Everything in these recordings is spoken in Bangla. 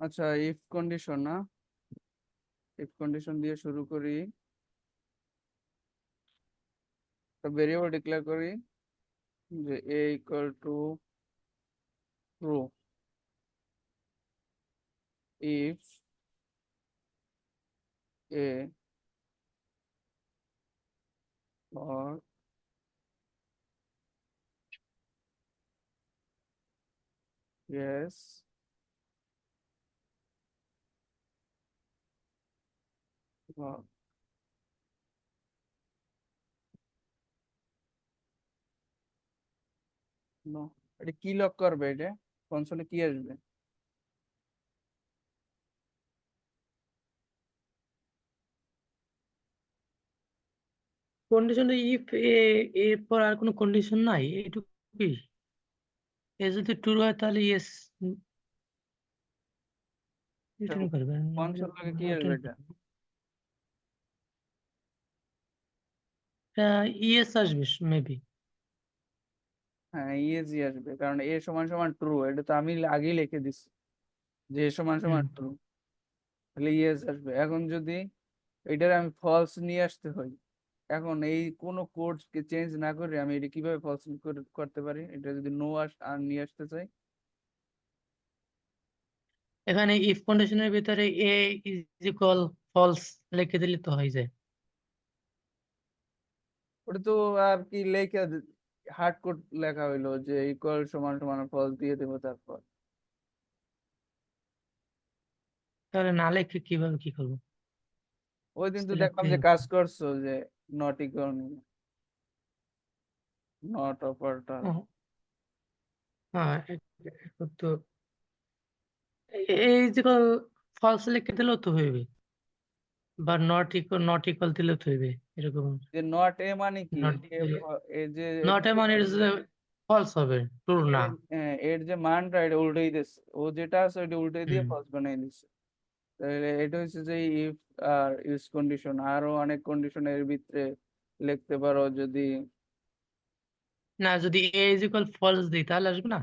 আচ্ছা, ইফ কন্ডিশন না, ইফ কন্ডিশন দিয়ে শুরু করি। ভেরিয়েবল ডিক্লেয়ার করি যে a equal to true if a or yes or no। এটা কি লক করবে? এটা কনসোলে কি আসবে? কন্ডিশন ইফ এরপর আর কোনো কন্ডিশন নাই, এইটুকুই। এ যদি ট্রু হয় তাহলে ইয়েস রিটার্ন করবে, নাহলে কনসোল লগে কি আসবে রিটার্ন এটা? করবে। ইয়েস আসবে মেবি। হ্যাঁ, ইএসই আসবে, কারণ এ সমান সমান ট্রু। এটা তো আমি আগেই লিখে দিছি যে এ সমান হুম সমান ট্রু, তাহলে ইএস আসবে। এখন যদি এটার আমি ফলস নিয়ে আসতে হয়, এখন এই কোনো কোডকে চেঞ্জ না করে আমি এটা কিভাবে ফলস করতে পারি? এটা যদি নো আর নিয়ে আসতে চাই, এখানে ইফ কন্ডিশনের ভিতরে এ ইজ ইকুয়াল ফলস লিখে দিলে তো হয়ে যায়। ওটা তো আর কি লেখা, হার্ড কোড লেখা হইলো যে ইকুয়াল সমান সমান ফলস দিয়ে দেবো তারপর। তাহলে না লিখে কিভাবে কি করবো? ওই দিন তো দেখলাম লিখতে যে কাজ করছো যে নট ইকুয়াল, নট অপারেটর। হ্যাঁ, এখন তো এই যে ফলস লিখে দিলেও তো হইবে, বা নট ইকুয়াল দিলেও তো হইবে এরকম। যে নট এ মানে কি? নট এ এ যে নট এ মানে ফলস হবে, ট্রু না। এর যে মানটা এটা উল্টেই দিচ্ছে, ও যেটা আছে ওইটা উল্টে দিয়ে হুম ফলস বানাই দিচ্ছে। তাহলে এটা হচ্ছে যে ইফ আর ইউজ কন্ডিশন। আরো অনেক কন্ডিশনের ভিতরে লিখতে পারো যদি। না, যদি এ ইজ ইকুয়াল ফলস দিই তাহলে আসবে না।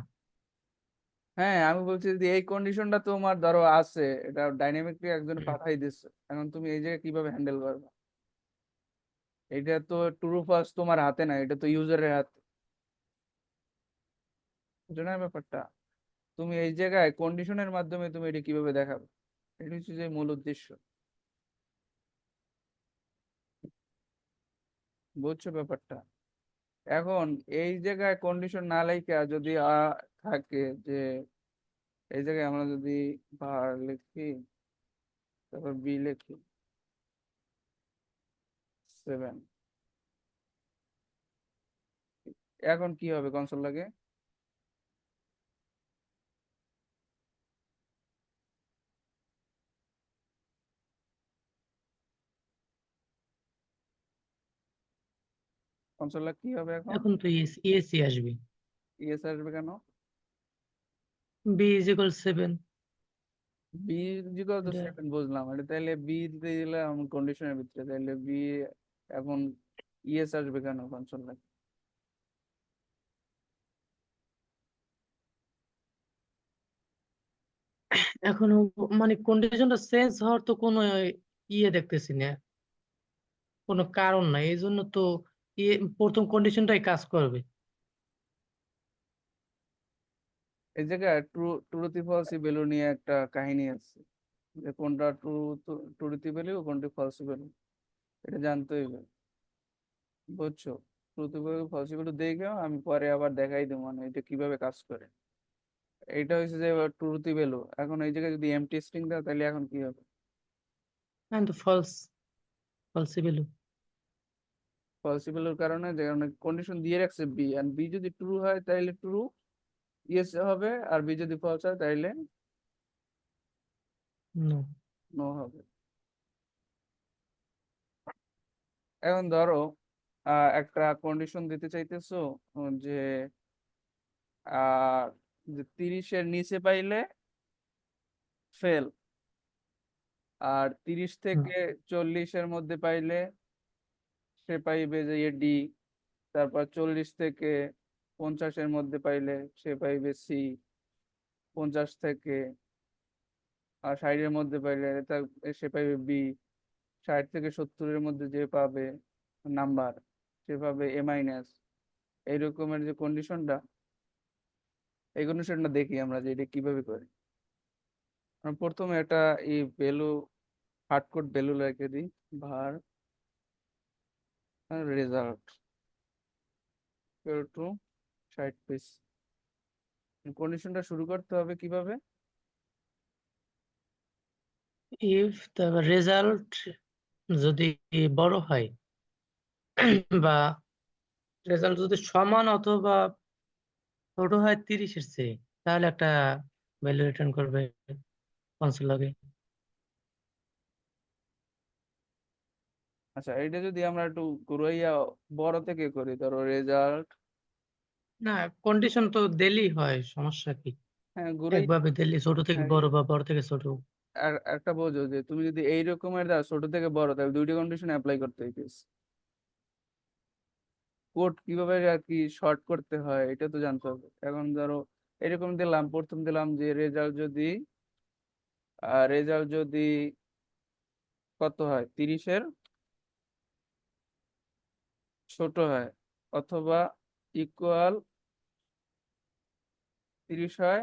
হ্যাঁ, আমি বলছি যদি এই কন্ডিশনটা তোমার ধরো আছে, এটা ডাইনামিকলি একজন পাঠাই দিচ্ছে, এখন তুমি এই জায়গায় কিভাবে হ্যান্ডেল করবে? এটা তো ট্রু ফালস তোমার হাতে না, এটা তো ইউজারের হাতে। বুঝছো না ব্যাপারটা? তুমি এই জায়গায় কন্ডিশনের মাধ্যমে তুমি এটা কিভাবে দেখাবে? এটা হচ্ছে যে মূল উদ্দেশ্য। বুঝছো ব্যাপারটা? এখন এই জায়গায় কন্ডিশন না লেখা যদি থাকে যে এই জায়গায় আমরা যদি var লিখি, তারপর বি লিখি 7, এখন কি হবে কনসোল লাগে? কনসোল লাগ কি হবে এখন? এখন তো ইয়েস ইয়েসই আসবে। ইএস আসবে কেন? B is equal 7। B equal তো এটা 7 বুঝলাম, এটা তাহলে বি দিতে দিলাম কন্ডিশনের ভিতরে, তাহলে বি এখন ইএস আসবে কেন কনসোল লাগে? এখনো মানে কন্ডিশনটা চেঞ্জ হওয়ার তো কোনো ইয়ে দেখতেছি না, কোনো কারণ নাই, এই জন্য তো ইয়ে প্রথম কন্ডিশনটাই কাজ করবে। এই জায়গায় ট্রুথি ফলসি ভ্যালু নিয়ে একটা কাহিনী আছে, যে কোনটা ট্রুথি ভ্যালু কোনটি ফলসি ভ্যালু, এটা জানতেই হবে। বুঝছো? ট্রুথি ভ্যালু ফলসি ভ্যালু দেখে আমি পরে আবার দেখাই দেবো মানে এটা কিভাবে কাজ করে। এইটা হচ্ছে যে ট্রুথি ভ্যালু। এখন এই জায়গায় যদি এমটি স্ট্রিং দাও তাহলে এখন কি হবে? তো ফলস ভ্যালু। ফলসি ভ্যালুর কারণে যে অনেক কন্ডিশন দিয়ে রাখছে বি, আর বি যদি ট্রু হয় তাহলে ট্রু ইয়েস হবে, আর বি যদি ফলস হয় তাহলে নো। নো হবে। এখন ধরো একটা কন্ডিশন দিতে চাইতেছো যে আহ যে 30-এর নিচে পাইলে ফেল, আর 30 থেকে 40-এর মধ্যে পাইলে সে পাইবে যে ডি, তারপর 40 থেকে 50-এর মধ্যে পাইলে সে পাইবে সি, 50 থেকে আর 60-এর মধ্যে পাইলে সে পাইবে বি। 60 থেকে 70-এর মধ্যে যে পাবে নাম্বার সে পাবে এ মাইনাস। এই রকমের যে কন্ডিশনটা, এই কন্ডিশনটা দেখি আমরা যে এটা কিভাবে করি। আমরা প্রথমে একটা এই ভ্যালু, হার্ডকোড ভ্যালু লিখে দিই, var রেজাল্ট টু 60 পিস। কন্ডিশনটা শুরু করতে হবে কিভাবে? ইফ the রেজাল্ট যদি বড় হয় বা রেজাল্ট যদি সমান অথবা ছোট হয় 30-এর চেয়ে, তাহলে একটা ভ্যালু রিটার্ন করবে কনসোল লগে। আচ্ছা, এটা যদি আমরা একটু ঘুরাইয়া বড় থেকে করি, ধরো রেজাল্ট। না, কন্ডিশন তো দিলেই হয়, সমস্যা কি? হ্যাঁ, ঘুরাই। একভাবে দিলে ছোট থেকে হ্যাঁ, বড় বা বড় থেকে ছোট। একটা বোঝো যে তুমি যদি এই রকমের দাও ছোট থেকে বড়, তাহলে দুইটা কন্ডিশন অ্যাপ্লাই করতে হইতেছে। কোড কিভাবে আর কি শর্ট করতে হয় এটা তো জানতে হবে। এখন ধরো এরকম দিলাম, প্রথম দিলাম যে রেজাল্ট যদি কত হয়, 30-এর ছোট হয় অথবা ইকুয়াল 30 হয়,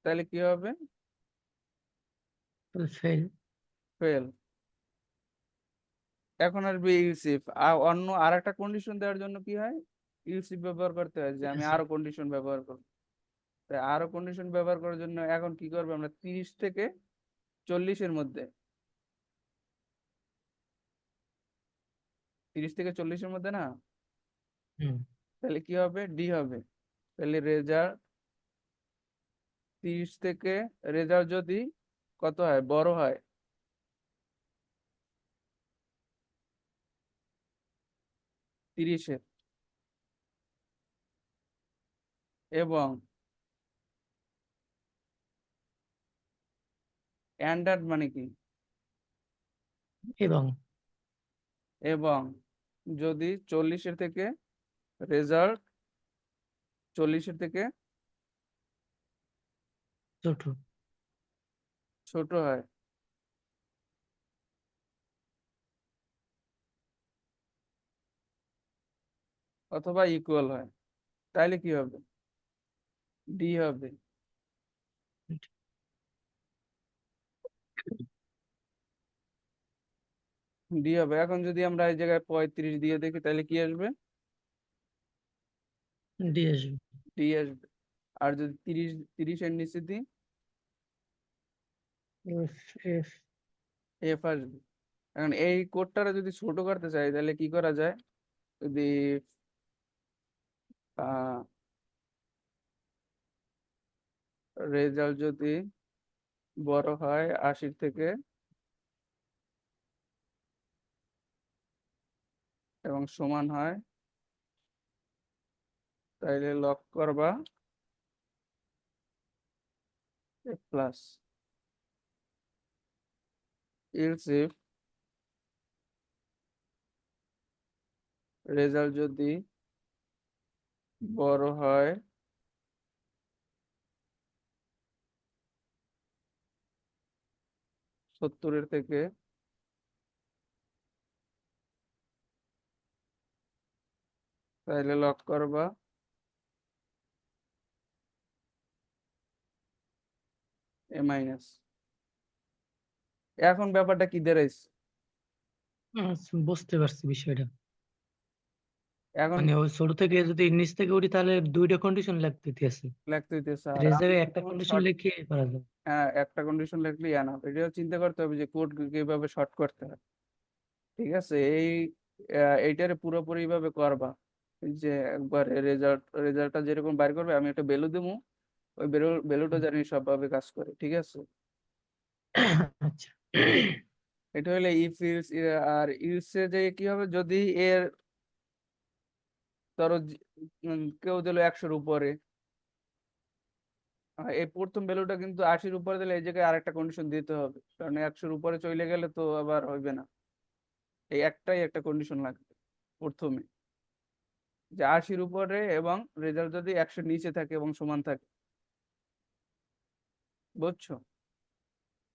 তাহলে কি হবে? ফেল। ফেল। এখন আসবে ইউসিফ। অন্য আর একটা কন্ডিশন দেওয়ার জন্য কি হয়, ইউসিফ ব্যবহার করতে হয়, যে আমি আরো কন্ডিশন ব্যবহার করব। তাই আরো কন্ডিশন ব্যবহার করার জন্য এখন কি করবো আমরা, 30 থেকে 40-এর মধ্যে, 30 থেকে 40-এর মধ্যে না, হুম। তাহলে কি হবে, ডি হবে। তাহলে রেজাল্ট 30 থেকে, রেজাল্ট যদি কত হয়, বড় হয়, 30-এর, এবং অ্যান্ডার মানে কি, এবং এবং যদি 40-এর থেকে, রেজাল্ট 40-এর থেকে ছোট। ছোট হয় অথবা ইকুয়াল হয়, তাহলে কি হবে, ডি হবে। ডি হবে। এখন যদি আমরা এই জায়গায় 35 দিয়ে দেখি, তাহলে কি আসবে, ডি আসবে। ডি আসবে। আর যদি 30-এর নিচে দিই, এফ। এফ। এফ আসবে। এখন এই কোডটারে যদি ছোট করতে চাই, তাহলে কি করা যায়, যদি রেজাল্ট যদি বড় হয় 80-এর থেকে, এবং সমান হয়, তাইলে লক করবা F plus. Else if result যদি বড় হয় 70-এর থেকে, তাইলে লক করবা এ মাইনাস। এখন ব্যাপারটা কি দাঁড়াইছে, বুঝতে পারছি বিষয়টা। এখন মানে ওই ছোট থেকে যদি নিচ থেকে উঠি, তাহলে দুইটা কন্ডিশন লাগতে আছে। লিখতে হইতেছে, আর আর এই আমি জায়গায় একটা যখন কন্ডিশন শর্ট, লিখে করা যায়। হ্যাঁ একটা কন্ডিশন লিখলেই আনা, এটাও চিন্তা করতে হবে যে কোড কিভাবে শর্ট করতে হয়। ঠিক আছে, এইটারে পুরোপুরি ভাবে করবা। এই যে একবার রেজাল্টটা যেরকম বাইর করবে, আমি একটা ভ্যালু দেবো, ওই ভ্যালুটা জানি সবভাবে কাজ করে। ঠিক আছে, আচ্ছা। এটা হলে ইফ ইলস। আর ইলসে যে কি হবে, যদি এর ধরো কেউ দিল 100-এর উপরে, এই প্রথম ভ্যালুটা কিন্তু 80-এর উপরে দিলে এই জায়গায় আরেকটা কন্ডিশন দিতে হবে, কারণ 100-এর উপরে চলে গেলে তো আবার হইবে না। এই একটাই একটা কন্ডিশন লাগবে প্রথমে, যে 80-এর উপরে এবং রেজাল্ট যদি 100-এর নিচে থাকে এবং সমান থাকে। বুঝছো?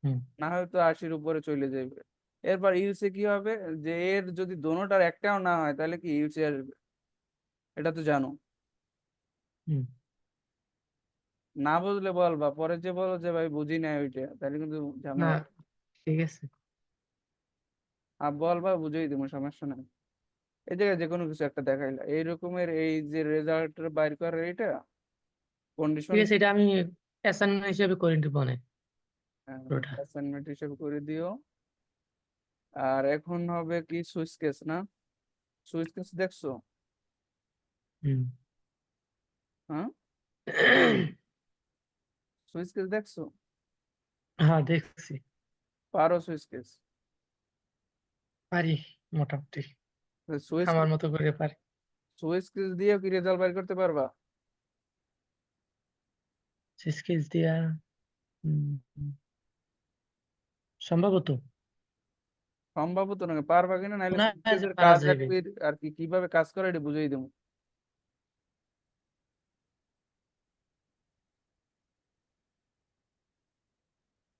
হুম। না হয়তো 80-র উপরে চলে যাবে। এরপর ইউসে কি হবে, যে এর যদি দোনোটার একটাও না হয় তাহলে কি ইউসে আসবে, এটা তো জানো। হুম। না বুঝলে বলবা, পরে যে বলো যে ভাই বুঝি না ওইটা, তাহলে কিন্তু না, ঝামেলা। ঠিক আছে। আর বলবা, বুঝেই দেবো, সমস্যা নাই। এই জায়গায় যে কোনো কিছু একটা দেখাইলা এই রকমের, এই যে রেজাল্ট বাইর করার এটা ঠিক কন্ডিশন। আছে, এটা আমি অ্যাসাইনমেন্ট হিসেবে করে নিতে পারে পুরোটা। অ্যাসাইনমেন্ট হিসেবে করে দিও। আর এখন হবে কি সুইচ কেস না? সুইচ কেস দেখছো? হুম। হ্যাঁ, সুইচ কেস দেখছো? হ্যাঁ, দেখছি। পারো সুইচ কেস? পারি, মোটামুটি সুইচ আমার মতো করে পারি। সুইচ কেস দিয়ে কি রেজাল্ট বাইর করতে পারবা? স্কেচ দিয়া হুম, সম্ভবত সম্ভবত না, পারবা কিনা, নাহলে মনে সুইচ হয় যে কেসের পারা কাজ যাবে। একটু আর কি কিভাবে কাজ করে এটা বুঝিয়ে দেবো।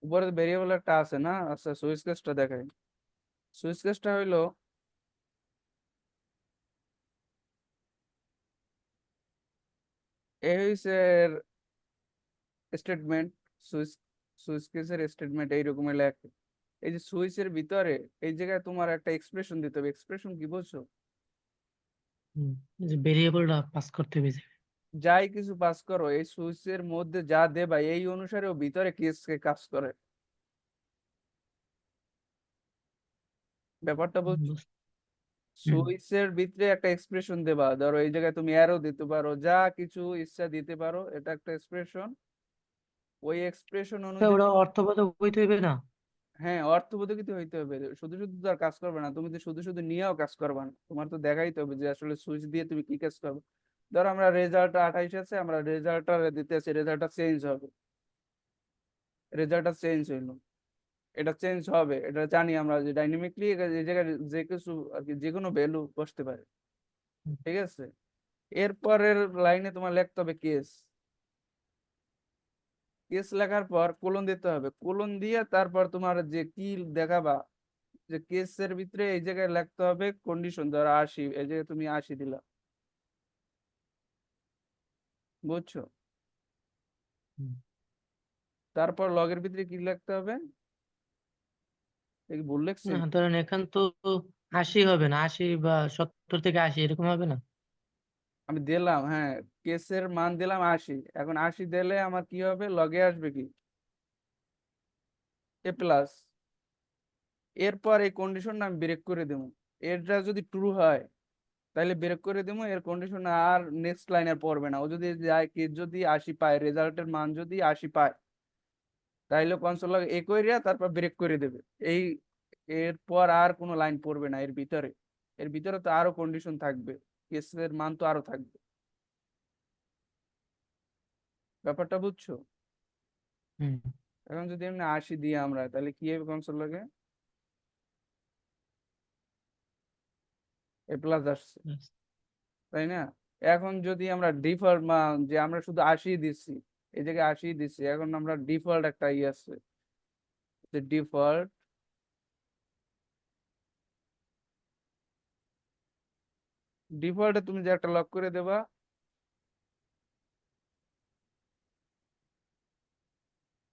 উপরে ভেরিয়েবল একটা আছে না? আচ্ছা, সুইচ কেসটা দেখাই। সুইচ কেসটা হইলো এই হইছে স্টেটমেন্ট। সুইচ সুইচ কেসের স্টেটমেন্ট এইরকমের লেখে। এই যে সুইচের ভিতরে এই জায়গায় তোমার একটা এক্সপ্রেশন দিতে হবে। এক্সপ্রেশন কি বলছো? হুম, এই যে ভেরিয়েবলটা পাস করতে হবে যে। যাই কিছু পাস করো, এই সুইচের মধ্যে যা দেবা এই অনুসারে ও ভিতরে কেসকে কাজ করে। ব্যাপারটা হুম, বুঝছো? হুম, সুইচের ভিতরে একটা এক্সপ্রেশন দেবা, ধরো এই জায়গায় তুমি অ্যারো দিতে পারো, যা কিছু ইচ্ছা দিতে পারো, এটা একটা এক্সপ্রেশন। ওই এক্সপ্রেশন তা অনুযায়ী ওটা অর্থবোধক হইতে হইবে না? হ্যাঁ, অর্থবোধকিত হইতে হবে। শুধু শুধু তো আর কাজ করবে না, তুমি তো শুধু শুধু নিয়েও কাজ করবে না, তোমার তো দেখাইতে হবে যে আসলে সুইচ দিয়ে তুমি কি কাজ করবে। ধরো আমরা রেজাল্ট 28 আছে, আমরা রেজাল্টটা দিতেছি, রেজাল্টটা চেঞ্জ হবে। রেজাল্টটা চেঞ্জ হইলো, এটা চেঞ্জ হবে, এটা জানি আমরা যে ডাইনামিকলি এই জায়গায় যে কিছু আর কি যে কোনো ভ্যালু বসতে পারে। হুম, ঠিক আছে, এরপরের লাইনে তোমার লিখতে হবে কেস। কেস লেখার পর কোলন দিতে হবে, কোলন দিয়ে তারপর তোমার যে কি দেখাবা, যে কেসের ভিতরে এই জায়গায় লিখতে হবে কন্ডিশন। ধরো 80, এই জায়গায় তুমি 80 দিলা, বুঝছো? হুম। তারপর লগের ভিতরে কি লিখতে হবে, এই ভুল লিখছি? না, ধরেন এখান তো 80 হবে না, 80 বা 70 থেকে 80 এরকম হবে না? আমি দিলাম, হ্যাঁ, কেসের মান দিলাম 80, এখন 80 দিলে আমার কি হবে, লগে আসবে কি এ প্লাস। এরপর এই কন্ডিশনটা আমি ব্রেক করে দেবো। এটা যদি ট্রু হয় তাহলে ব্রেক করে দেবো, এর কন্ডিশন আর নেক্সট লাইনে পড়বে না। ও যদি যায়, কি যদি 80 পায়, রেজাল্টের মান যদি 80 পায়, তাইলে কনসোল লগ এ কইরা তারপর ব্রেক করে দেবে। এই এরপর আর কোনো লাইন পড়বে না এর ভিতরে। এর ভিতরে তো আরো কন্ডিশন থাকবে, কেসের মান তো আরো থাকবে। ব্যাপারটা বুঝছো? হুম। এখন যদি এমনি 80 দিই আমরা, তাহলে কি হবে কনসোল লগে, এ প্লাস আসছে, ব্যাস। তাই না? এখন যদি আমরা ডিফল্ট মান, যে আমরা শুধু 80 দিচ্ছি, এই জায়গায় 80 দিচ্ছি, এখন আমরা ডিফল্ট একটা আছে, যে ডিফল্ট, ডিফল্টে তুমি যে একটা লক করে দেবা,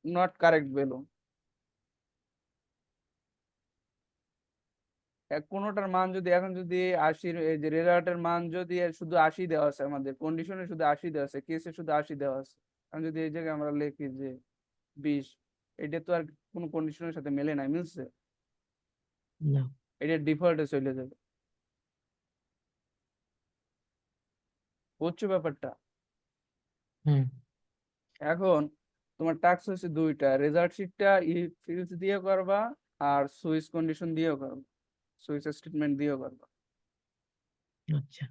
নট কারেক্ট ভ্যালু। কোনোটার মান যদি এখন যদি 80, এই যে রেজাল্টের মান যদি শুধু 80 দেওয়া আছে, আমাদের কন্ডিশনে শুধু 80 দেওয়া আছে, কেসে শুধু 80 দেওয়া আছে, এখন যদি এই জায়গায় আমরা লিখি যে 20, এটা তো আর কোনো কন্ডিশনের সাথে মেলে না, মিলছে? না। এটা ডিফল্টে চলে যাবে। বুঝছো ব্যাপারটা? হুম। এখন তোমার টাস্ক হচ্ছে দুইটা, রেজাল্ট শিটটা ইফ এলস দিয়ে করবা, আর সুইচ কন্ডিশন দিয়েও করবা, সুইচ স্টেটমেন্ট দিয়েও করবা। আচ্ছা।